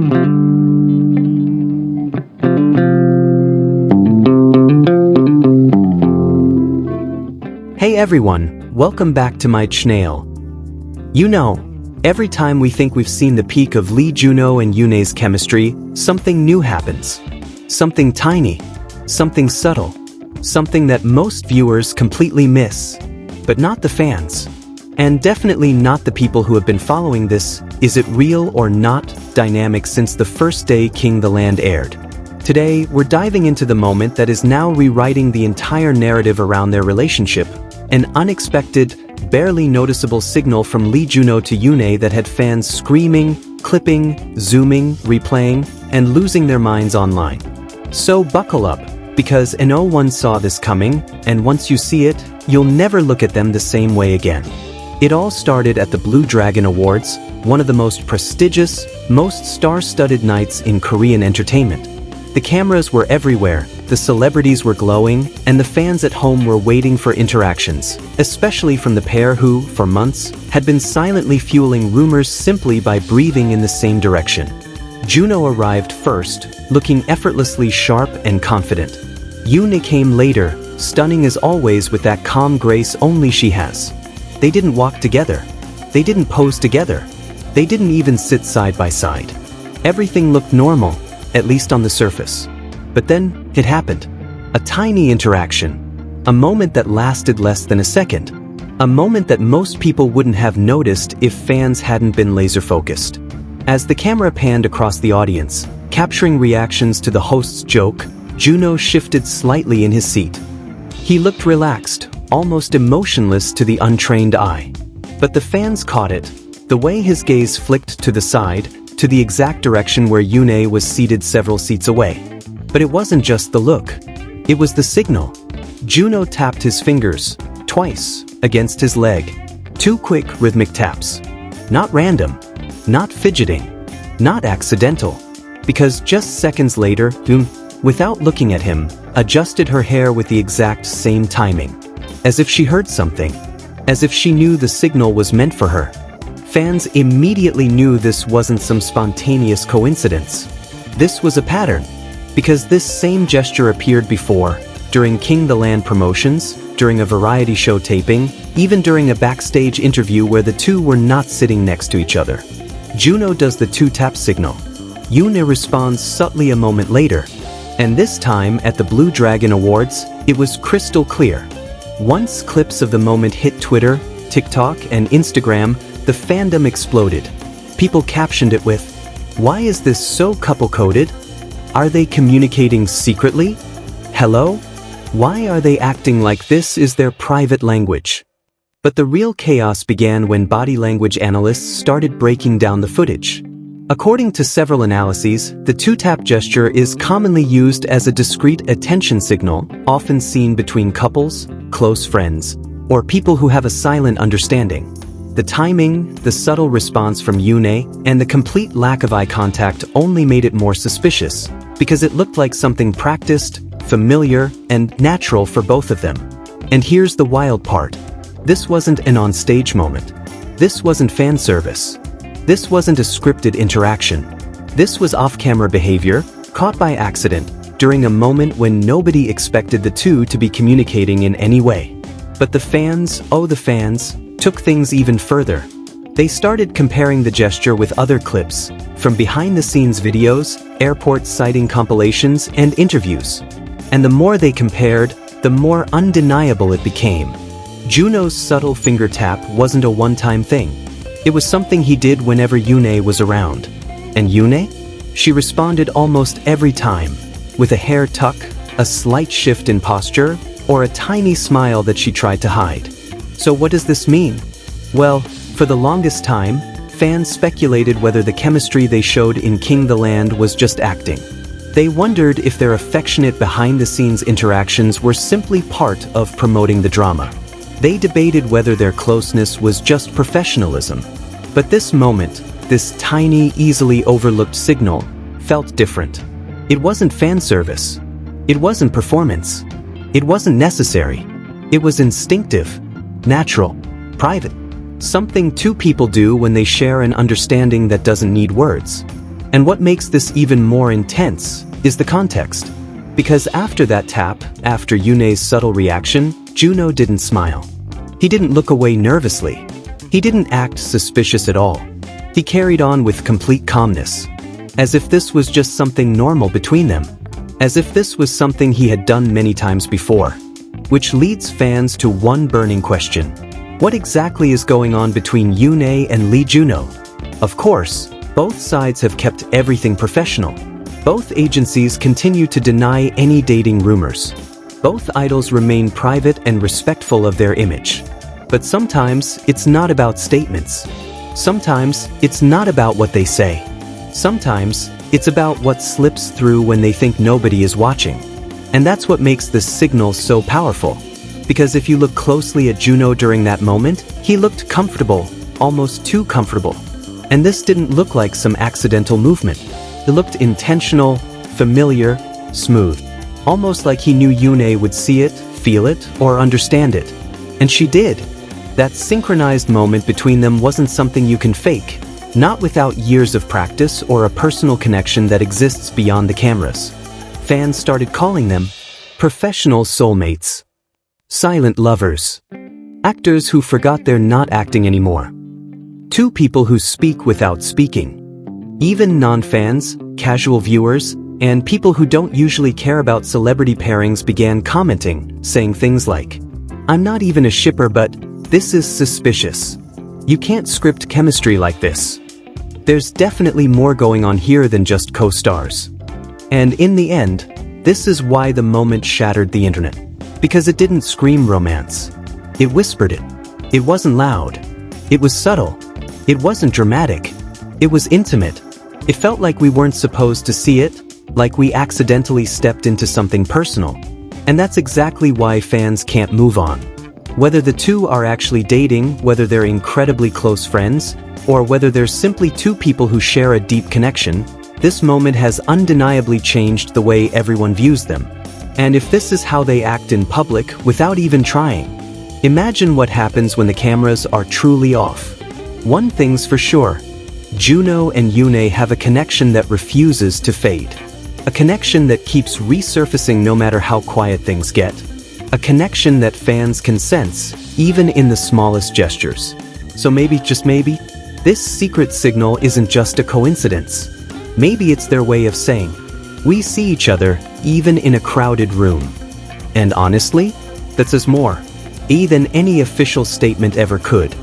Hey everyone, welcome back to my channel. You know, every time we think we've seen the peak of JunHo and YoonA's chemistry, something new happens. Something tiny, something subtle, something that most viewers completely miss. But not the fans. And definitely not the people who have been following this "is it real or not" dynamic since the first day King the Land aired. Today, we're diving into the moment that is now rewriting the entire narrative around their relationship. An unexpected, barely noticeable signal from JunHo to YoonA that had fans screaming, clipping, zooming, replaying, and losing their minds online. So buckle up, because no one saw this coming, and once you see it, you'll never look at them the same way again. It all started at the Blue Dragon Awards, one of the most prestigious, most star-studded nights in Korean entertainment. The cameras were everywhere, the celebrities were glowing, and the fans at home were waiting for interactions, especially from the pair who, for months, had been silently fueling rumors simply by breathing in the same direction. JunHo arrived first, looking effortlessly sharp and confident. YoonA came later, stunning as always with that calm grace only she has. They didn't walk together. They didn't pose together. They didn't even sit side by side. Everything looked normal, at least on the surface. But then, it happened. A tiny interaction. A moment that lasted less than a second. A moment that most people wouldn't have noticed if fans hadn't been laser-focused. As the camera panned across the audience, capturing reactions to the host's joke, JunHo shifted slightly in his seat. He looked relaxed, almost emotionless to the untrained eye. But the fans caught it, the way his gaze flicked to the side, to the exact direction where YoonA was seated several seats away. But it wasn't just the look. It was the signal. JunHo tapped his fingers, twice, against his leg. 2 quick, rhythmic taps. Not random. Not fidgeting. Not accidental. Because just seconds later, without looking at him, adjusted her hair with the exact same timing. As if she heard something. As if she knew the signal was meant for her. Fans immediately knew this wasn't some spontaneous coincidence. This was a pattern. Because this same gesture appeared before, during King the Land promotions, during a variety show taping, even during a backstage interview where the two were not sitting next to each other. JunHo does the 2-tap signal. YoonA responds subtly a moment later. And this time, at the Blue Dragon Awards, it was crystal clear. Once clips of the moment hit Twitter, TikTok, and Instagram, the fandom exploded. People captioned it with, "Why is this so couple-coded? Are they communicating secretly? Hello? Why are they acting like this is their private language?" But the real chaos began when body language analysts started breaking down the footage. According to several analyses, the 2-tap gesture is commonly used as a discreet attention signal, often seen between couples, close friends, or people who have a silent understanding. The timing, the subtle response from YoonA, and the complete lack of eye contact only made it more suspicious, because it looked like something practiced, familiar, and natural for both of them. And here's the wild part. This wasn't an on-stage moment. This wasn't fan service. This wasn't a scripted interaction. This was off-camera behavior, caught by accident, during a moment when nobody expected the two to be communicating in any way. But the fans, took things even further. They started comparing the gesture with other clips, from behind-the-scenes videos, airport sighting compilations, and interviews. And the more they compared, the more undeniable it became. JunHo's subtle finger tap wasn't a one-time thing. It was something he did whenever YoonA was around. And YoonA? She responded almost every time, with a hair tuck, a slight shift in posture, or a tiny smile that she tried to hide. So what does this mean? Well, for the longest time, fans speculated whether the chemistry they showed in King the Land was just acting. They wondered if their affectionate behind-the-scenes interactions were simply part of promoting the drama. They debated whether their closeness was just professionalism. But this moment, this tiny, easily overlooked signal, felt different. It wasn't fan service. It wasn't performance. It wasn't necessary. It was instinctive, natural, private. Something two people do when they share an understanding that doesn't need words. And what makes this even more intense is the context. Because after that tap, after YoonA's subtle reaction, JunHo didn't smile. He didn't look away nervously. He didn't act suspicious at all. He carried on with complete calmness, as if this was just something normal between them, as if this was something he had done many times before. Which leads fans to one burning question. What exactly is going on between YoonA and JunHo? Of course, both sides have kept everything professional. Both agencies continue to deny any dating rumors. Both idols remain private and respectful of their image. But sometimes it's not about statements. Sometimes it's not about what they say. Sometimes it's about what slips through when they think nobody is watching. And that's what makes this signal so powerful. Because if you look closely at JunHo during that moment, he looked comfortable, almost too comfortable. And this didn't look like some accidental movement. It looked intentional, familiar, smooth. Almost like he knew YoonA would see it, feel it, or understand it. And she did. That synchronized moment between them wasn't something you can fake. Not without years of practice or a personal connection that exists beyond the cameras. Fans started calling them professional soulmates. Silent lovers. Actors who forgot they're not acting anymore. Two people who speak without speaking. Even non-fans, casual viewers, and people who don't usually care about celebrity pairings began commenting, saying things like, "I'm not even a shipper, but this is suspicious. You can't script chemistry like this. There's definitely more going on here than just co-stars." And in the end, this is why the moment shattered the internet. Because it didn't scream romance. It whispered it. It wasn't loud. It was subtle. It wasn't dramatic. It was intimate. It felt like we weren't supposed to see it, like we accidentally stepped into something personal. And that's exactly why fans can't move on. Whether the two are actually dating, whether they're incredibly close friends, or whether they're simply two people who share a deep connection, this moment has undeniably changed the way everyone views them. And if this is how they act in public without even trying, imagine what happens when the cameras are truly off. One thing's for sure, JunHo and YoonA have a connection that refuses to fade. A connection that keeps resurfacing no matter how quiet things get. A connection that fans can sense, even in the smallest gestures. So maybe, just maybe, this secret signal isn't just a coincidence. Maybe it's their way of saying, we see each other even in a crowded room. And honestly, that says more than any official statement ever could.